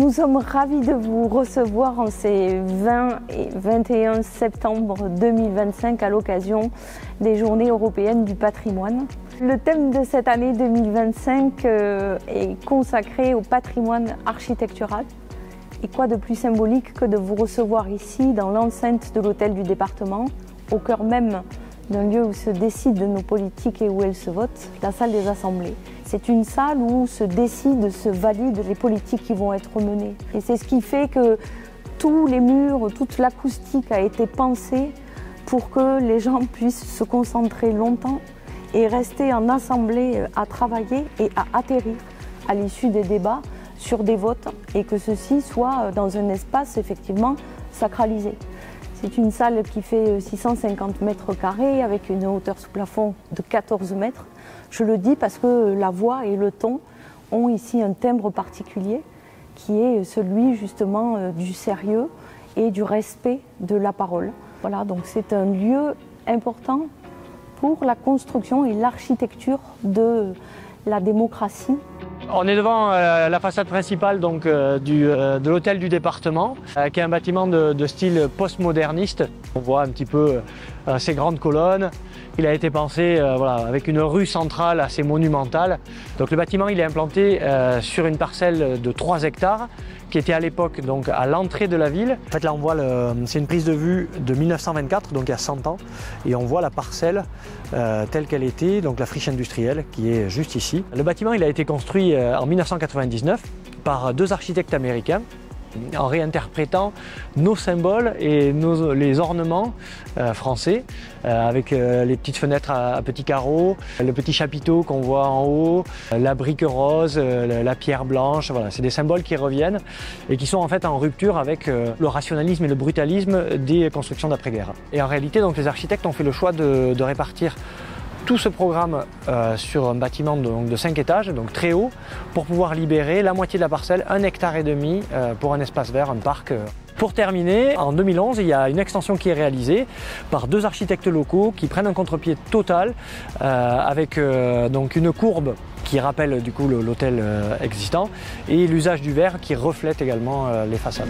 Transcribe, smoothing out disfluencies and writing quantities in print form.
Nous sommes ravis de vous recevoir en ces 20 et 21 septembre 2025 à l'occasion des Journées européennes du patrimoine. Le thème de cette année 2025 est consacré au patrimoine architectural. Et quoi de plus symbolique que de vous recevoir ici dans l'enceinte de l'hôtel du département, au cœur même d'un lieu où se décident nos politiques et où elles se votent, la salle des assemblées. C'est une salle où se décident, se valident les politiques qui vont être menées. Et c'est ce qui fait que tous les murs, toute l'acoustique a été pensée pour que les gens puissent se concentrer longtemps et rester en assemblée à travailler et à atterrir à l'issue des débats sur des votes et que ceci soit dans un espace effectivement sacralisé. C'est une salle qui fait 650 mètres carrés avec une hauteur sous plafond de 14 mètres. Je le dis parce que la voix et le ton ont ici un timbre particulier qui est celui justement du sérieux et du respect de la parole. Voilà, donc c'est un lieu important pour la construction et l'architecture de la démocratie. On est devant la façade principale donc, de l'hôtel du département, qui est un bâtiment de style postmoderniste. On voit un petit peu ces grandes colonnes. Il a été pensé voilà, avec une rue centrale assez monumentale. Donc, le bâtiment il est implanté sur une parcelle de 3 hectares qui était à l'époque donc à l'entrée de la ville. En fait là on voit, c'est une prise de vue de 1924, donc il y a 100 ans, et on voit la parcelle telle qu'elle était, donc la friche industrielle qui est juste ici. Le bâtiment il a été construit en 1999 par 2 architectes américains, en réinterprétant nos symboles et les ornements français, avec les petites fenêtres à petits carreaux, le petit chapiteau qu'on voit en haut, la brique rose, la pierre blanche. Voilà, c'est des symboles qui reviennent et qui sont en fait en rupture avec le rationalisme et le brutalisme des constructions d'après-guerre. Et en réalité, donc, les architectes ont fait le choix de répartir tout ce programme sur un bâtiment de 5 étages, donc très haut, pour pouvoir libérer la moitié de la parcelle, 1,5 hectare pour un espace vert, un parc. Pour terminer, en 2011, il y a une extension qui est réalisée par 2 architectes locaux qui prennent un contre-pied total avec donc une courbe qui rappelle du coup l'hôtel existant et l'usage du verre qui reflète également les façades.